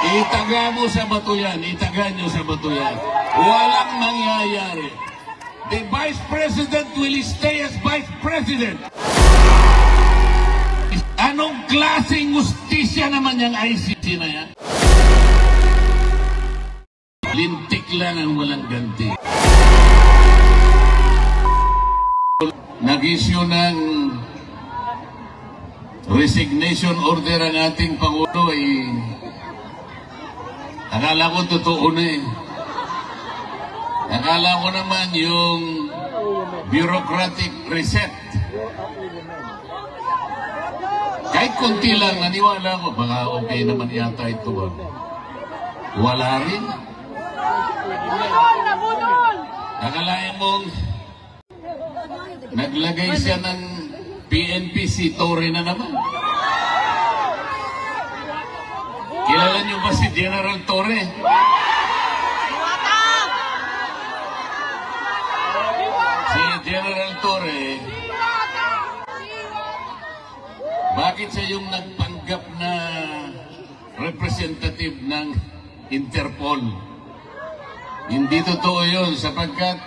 Itaga mo sa bato yan. Itaga nyo sa bato yan. Walang mangyayari. The Vice President will stay as Vice President. Anong klaseng justisya naman yung ICC na yan? Lintik lang ang walang ganti. Nag-issue ng resignation order ang ating Pangulo akala ko totoo na eh. Akala ko naman yung bureaucratic reset. Kahit konti lang, naniwala ko, baka okay naman yata ito. Wala rin. Akalain mong naglagay siya ng PNP si Torre na naman. Kilala niyo ba si General Torre? Si General Torre, bakit siya yung nagpanggap na representative ng Interpol? Hindi totoo yun sapagkat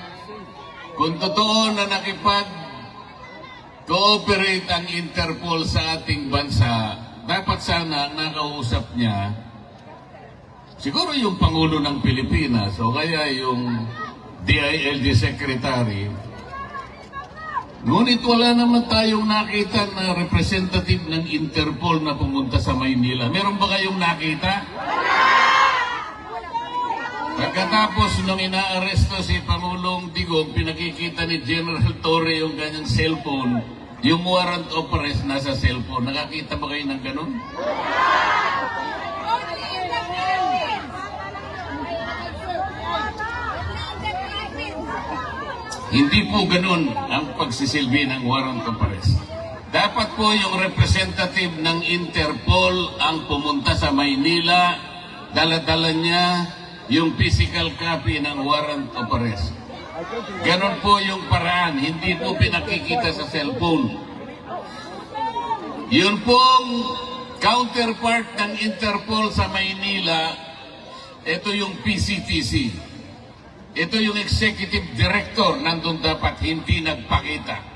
kung totoo na nakipag-cooperate ang Interpol sa ating bansa, dapat sana nakausap niya siguro yung Pangulo ng Pilipinas o kaya yung DILG Secretary. Ngunit wala naman tayong nakita na representative ng Interpol na pumunta sa Maynila. Meron ba kayong nakita? Pagkatapos nung inaaresto si Pangulong Digong, pinakikita ni General Torre yung kanyang cellphone, yung warrant of arrest nasa cellphone. Nakakita ba kayo ng ganun? Hindi po ganun ang pagsisilbi ng warrant of arrest. Dapat po yung representative ng Interpol ang pumunta sa Maynila, dala-dala niya yung physical copy ng warrant of arrest. Ganon po yung paraan, hindi po pinakikita sa cellphone. Yun pong counterpart ng Interpol sa Maynila, ito yung PCTC. Ito yung executive director, nandun dapat hindi nagpakita.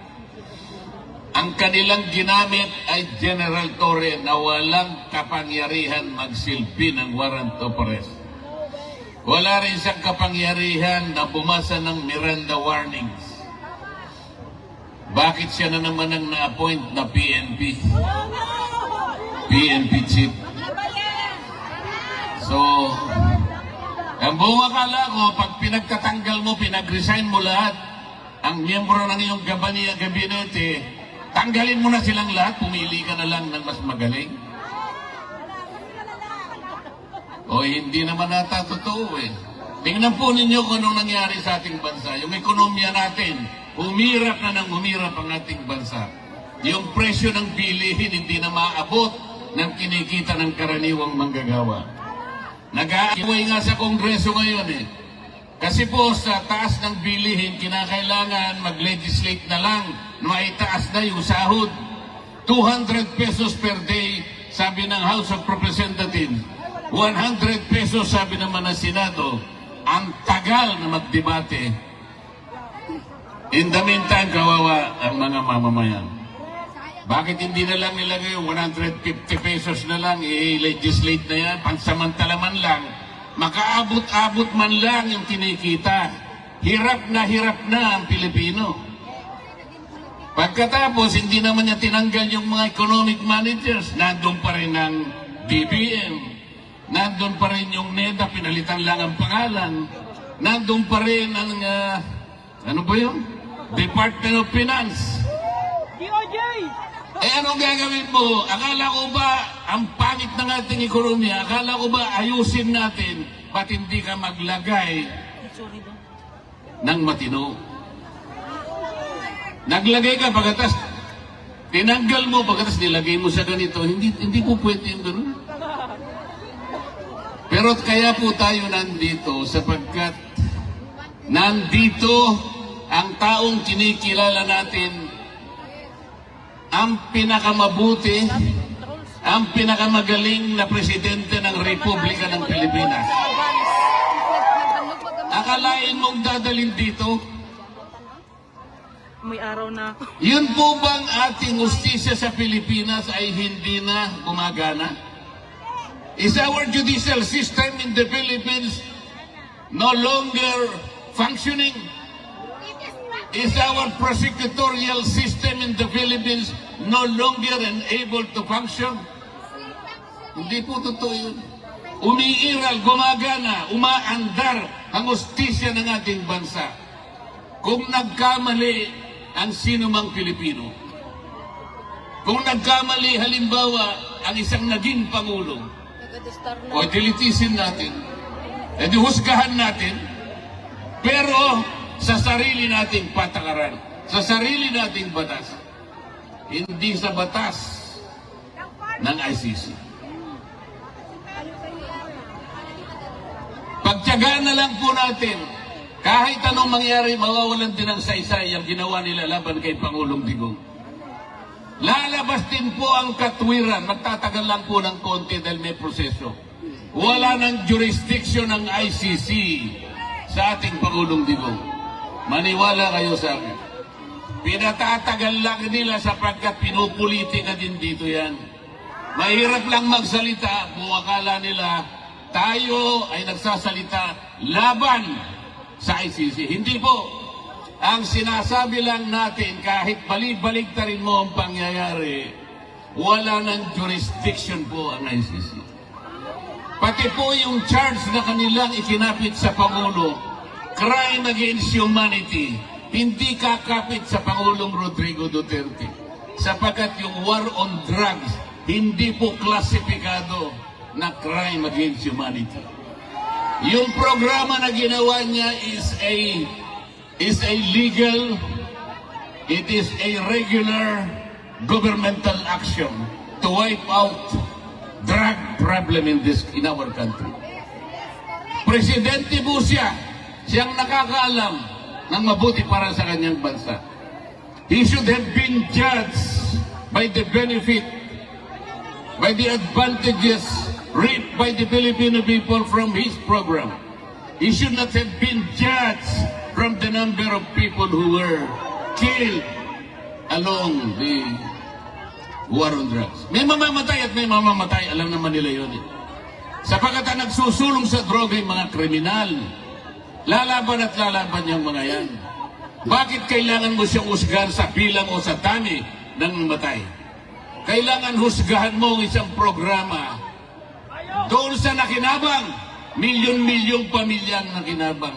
Ang kanilang ginamit ay General Torre na walang kapangyarihan magsilbi ng warrant of arrest. Wala rin siyang kapangyarihan na bumasa ng Miranda warnings. Bakit siya na naman ang na-appoint na PNP? PNP chief. So, ang buong akala ko, pag pinagtatanggal mo, pinag-resign mo lahat, ang miyembro ng iyong gabinete, tanggalin mo na silang lahat, pumili ka na lang ng mas magaling. O hindi naman nata totoo eh. Tingnan po ninyo kung anong nangyari sa ating bansa. Yung ekonomiya natin, humirap na ng humirap ang ating bansa. Yung presyo ng bilihin hindi na maabot ng kinikita ng karaniwang manggagawa. Nag-aaway nga sa Kongreso ngayon eh. Kasi po sa taas ng bilihin, kinakailangan mag-legislate na lang na maitaas na yung sahod. 200 pesos per day, sabi ng House of Representatives. 100 pesos sabi naman ng Senado. Ang tagal na magdebate. In the meantime, kawawa ang mga mamamayan. Bakit hindi na lang nilagay yung 150 pesos na lang, i-legislate na yan, pansamantala man lang, makaabot-abot man lang yung kinikita. Hirap na ang Pilipino. Pagkatapos, hindi naman niya tinanggal yung mga economic managers. Nandun pa rin ang DBM. Nandun pa rin yung NEDA, pinalitan lang ang pangalan. Nandun pa rin ang, ano ba yun? Department of Finance. DOJ! Anong gagawin mo? Akala ko ba ang pangit ng ating ekonomiya? Akala ko ba ayusin natin? Ba't hindi ka maglagay ng matino? Naglagay ka, pagkatas tinanggal mo, pagkatas nilagay mo sa ganito. Hindi po pwede yung gano'n. Pero kaya po tayo nandito sapagkat nandito ang taong kinikilala natin ang pinakamabuti ang pinakamagaling na presidente ng Republika ng Pilipinas. Akalain mong dadalhin dito? May araw na. Yun po bang ating justisya sa Pilipinas ay hindi na gumagana? Is our judicial system in the Philippines no longer functioning? Is our prosecutorial system in the Philippines no longer able to function? Hindi po totoo yun. Umiiral, gumagana, umaandar ang justisya ng ating bansa. Kung nagkamali ang sinumang Pilipino, kung nagkamali halimbawa ang isang naging Pangulo, o dilitisin natin, edi husgahan natin, pero sa sarili nating patakaran, sa sarili nating batas, hindi sa batas ng ICC. Pagtiyagaan na lang po natin, kahit anong mangyari, mawawalan din ng saysay ang ginawa nila laban kay Pangulong Digong. Lalabas din po ang katwiran, magtatagal lang po ng konti dahil may proseso. Wala ng jurisdiction ng ICC sa ating Pangulong Digong. Maniwala kayo sa akin. Pinatatagal lang nila sapagkat pinupolitika din dito yan. Mahirap lang magsalita kung akala nila tayo ay nagsasalita laban sa ICC. Hindi po. Ang sinasabi lang natin, kahit balik-baliktarin mo ang pangyayari, wala ng jurisdiction po ang ICC. Pati po yung charge na kanilang ikinapit sa Pangulo, crime against humanity, hindi kakapit sa Pangulong Rodrigo Duterte. Sapagkat yung war on drugs, hindi po klasipikado na crime against humanity. Yung programa na ginawa niya is a legal, it is a regular governmental action to wipe out drug problem in our country. Presidente po siya, siyang nakakaalam ng mabuti para sa kanyang bansa. He should have been judged by the benefit, by the advantages reaped by the Filipino people from his program. He should not have been judged from the number of people who were killed along the war on drugs. May mamamatay at may mamamatay, alam naman nila yun. Sapagkat ang nagsusulong sa droga yung mga kriminal. Lalaban at lalaban yung mga yan. Bakit kailangan mo siyang husgahan sa bilang o sa dami ng namatay? Kailangan husgahan mo ang isang programa doon sa nakinabang, milyon-milyong pamilyang nakinabang.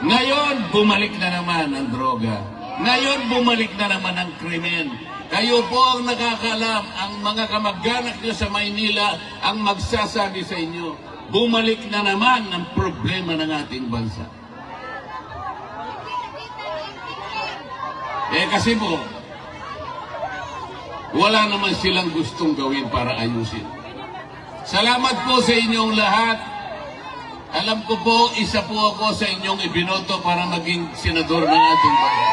Ngayon, bumalik na naman ang droga. Ngayon, bumalik na naman ang krimen. Kayo po ang nakakalam, ang mga kamag-anak nyo sa Maynila ang magsasabi sa inyo, bumalik na naman ang problema ng ating bansa. Kasi po, wala naman silang gustong gawin para ayusin. Salamat po sa inyong lahat. Alam ko po, isa po ako sa inyong ibinoto para maging senador ng ating bansa.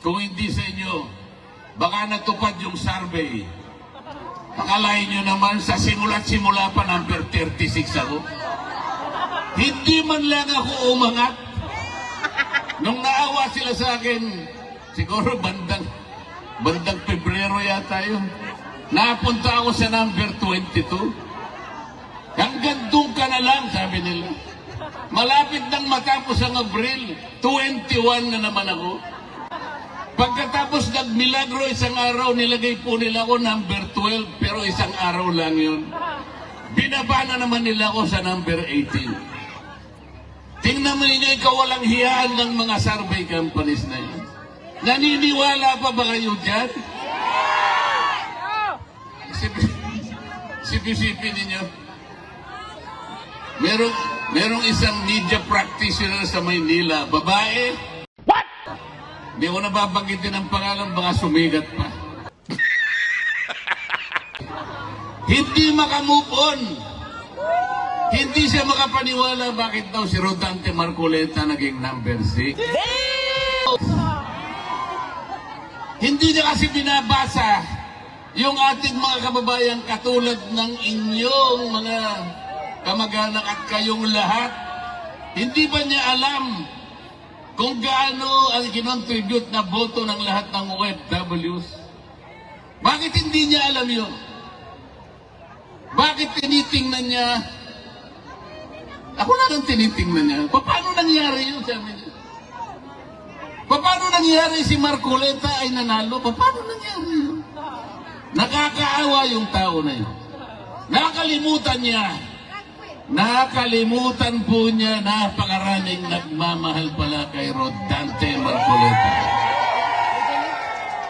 Kung hindi sa inyo, baka natupad yung survey. Akalain nyo naman, sa simula't-simula pa, number 36 ako. Hindi man lang ako umangat. Nung naawa sila sa akin, siguro bandang Pebrero yata yun. Napunta ako sa number 22. Hanggang doon ka na lang, sabi nila. Malapit nang matapos ang Abril, 21 na naman ako. Pagkatapos nagmilagro isang araw, nilagay po nila ako number 12, pero isang araw lang yun. Binaba na naman nila ako sa number 18. Tingnan mo ninyo, ikaw walang hiyaan ng mga survey companies na yun. Naniniwala pa ba kayo dyan? Sipi-sipi ninyo. Merong isang media practitioner sa Maynila, babae. What? Hindi ko nababanggitin ang pangalan, baka sumigat pa. Hindi makamove on. Hindi siya makapaniwala bakit daw si Rodante Marcoleta naging number 6. Hindi niya kasi binabasa yung ating mga kababayan katulad ng inyong mga kamag-anak at kayong lahat. Hindi ba niya alam kung gaano ang kinontribute na boto ng lahat ng OFWs? Bakit hindi niya alam yun? Bakit tinitingnan niya? Ako na lang tinitingnan niya. Paano nangyari yun, sabi niya? Paano nangyari si Marcoleta ay nanalo? Paano nangyari yun? Nakakaawa yung tao na yun. Nakalimutan niya. Nakalimutan po niya napakaraming nagmamahal pala kay Rodante Marcoleta.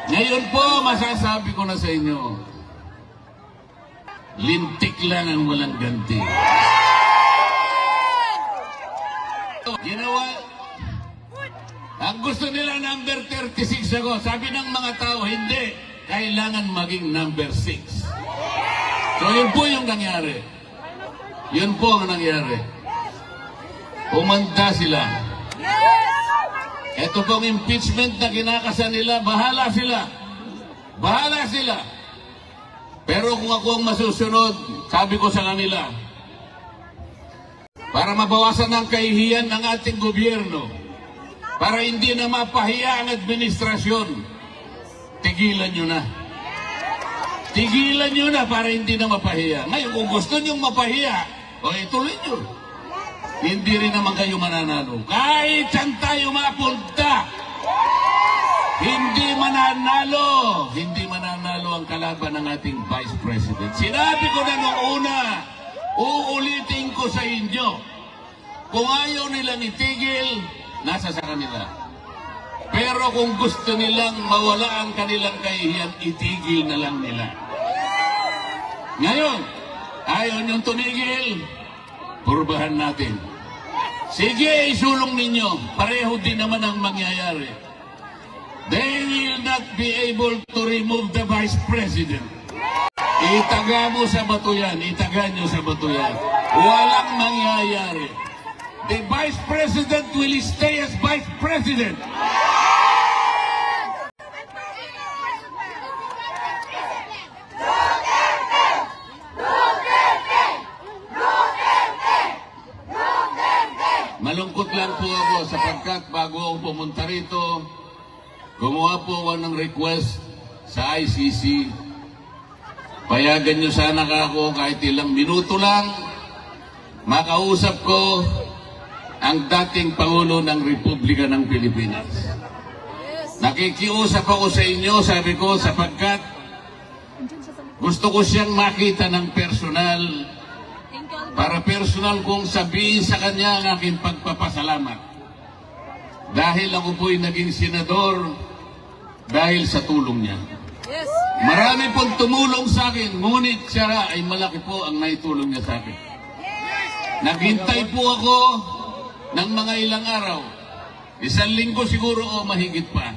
Ngayon po, masasabi ko na sa inyo, lintik lang ang walang ganti. Ginawa, ang gusto nila number 36 ako. Sabi ng mga tao, hindi. Kailangan maging number 6. So yun po yung nangyari. Yun po ang nangyari. Umanda sila. Ito pong impeachment na kinakasan nila, bahala sila. Bahala sila. Pero kung ako ang masusunod, sabi ko sa kanila, para mabawasan ang kahihiyan ng ating gobyerno, para hindi na mapahiya ang administrasyon, tigilan nyo na. Tigilan nyo na para hindi na mapahiya. Ngayon, kung gusto nyo mapahiya, o ituloy nyo. Hindi rin naman kayo mananalo. Kahit saan tayo mapunta, hindi mananalo. Hindi mananalo ang kalaban ng ating Vice President. Sinabi ko na noong una, uulitin ko sa inyo, kung ayaw nilang itigil, nasa sa kanila. Pero kung gusto nilang mawala ang kanilang kahihiyan, itigil na lang nila. Ngayon, ayaw niyong tumigil, purbahan natin. Sige, isulong ninyo. Pareho din naman ang mangyayari. They will not be able to remove the Vice President. Itaga mo sa bato yan. Itaga nyo sa bato yan. Walang mangyayari. The Vice President will stay as Vice President. Malungkot lang po ako sapagkat bago ako pumunta rito, gumawa po ako ng request sa ICC. Payagan nyo sana ako kahit ilang minuto lang makausap ko ang dating Pangulo ng Republika ng Pilipinas. Nakikiusap ako sa inyo, sabi ko, sapagkat gusto ko siyang makita ng personal para personal kong sabihin sa kanya ang aking pagpapasalamat. Dahil ako po'y naging senador dahil sa tulong niya. Yes. Marami pong tumulong sa akin, ngunit siya ay malaki po ang naitulong niya sa akin. Naghintay po ako ng mga ilang araw. 1 linggo siguro o mahigit pa.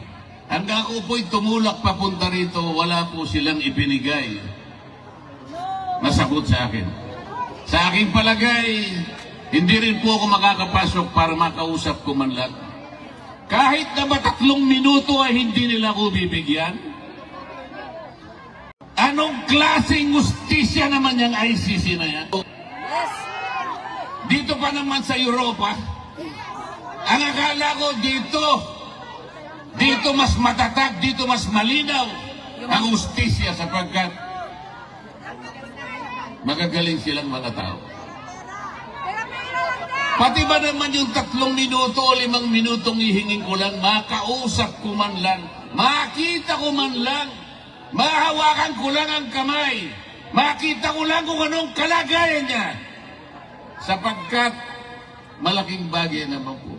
Hanggang ako po'y tumulak papunta rito, wala po silang ibinigay na sagot sa akin. Sa aking palagay, hindi rin po ako makakapasok para makausap ko man lang. Kahit na ba 3 minuto ay hindi nila ako bibigyan? Anong klaseng justisya naman yung ICC na yan? Yes. Dito pa naman sa Europa, ang akala ko dito mas matatag, dito mas malinaw ang justisya sapagkat magagaling silang mga tao. Pati ba naman yung 3 minuto o 5 minutong ihingin ko lang, makausap ko man lang, makita ko man lang, mahawakan ko lang ang kamay, makita ko lang kung anong kalagayan niya. Sapagkat malaking bagay naman po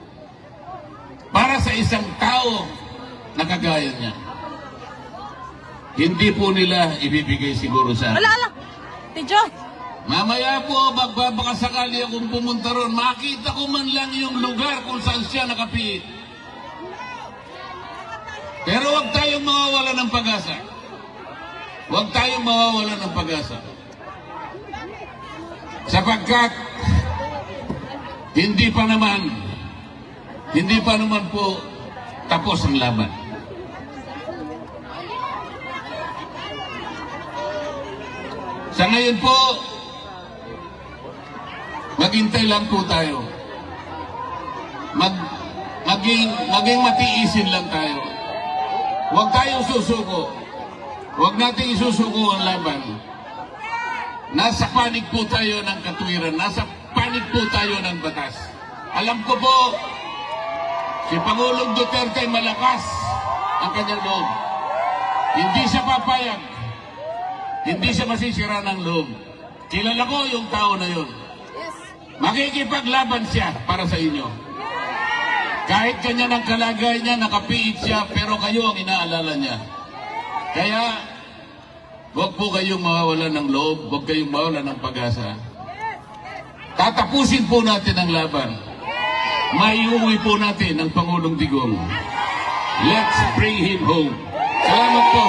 para sa isang tao na kagaya niya. Hindi po nila ibibigay siguro sa akin. Wala. Tidyo. Mamaya po, magbabakasakali akong pumunta ron, makita ko man lang yung lugar kung saan siya nakapiit. Pero huwag tayong mawawala ng pag-asa. Huwag tayong mawawala ng pag-asa. Sapagkat, hindi pa naman po tapos ang laban. Sa ngayon po, maghintay lang po tayo. Maging matiisin lang tayo. Huwag tayong susuko. Huwag natin isusuko ang laban. Nasa panig po tayo ng katwiran. Nasa panig po tayo ng batas. Alam ko po, si Pangulong Duterte malakas ang kanyang loob. Hindi siya papayag. Hindi siya masisira ng loob. Kilala ko yung tao na yun. Makikipaglaban siya para sa inyo. Kahit kanya ng kalagay niya, nakapiit siya, pero kayo ang inaalala niya. Kaya, huwag po kayong mawawalan ng loob, huwag kayong mawawalan ng pag-asa. Tatapusin po natin ang laban. Maiuwi po natin ang Pangulong Digong. Let's bring him home. Salamat po.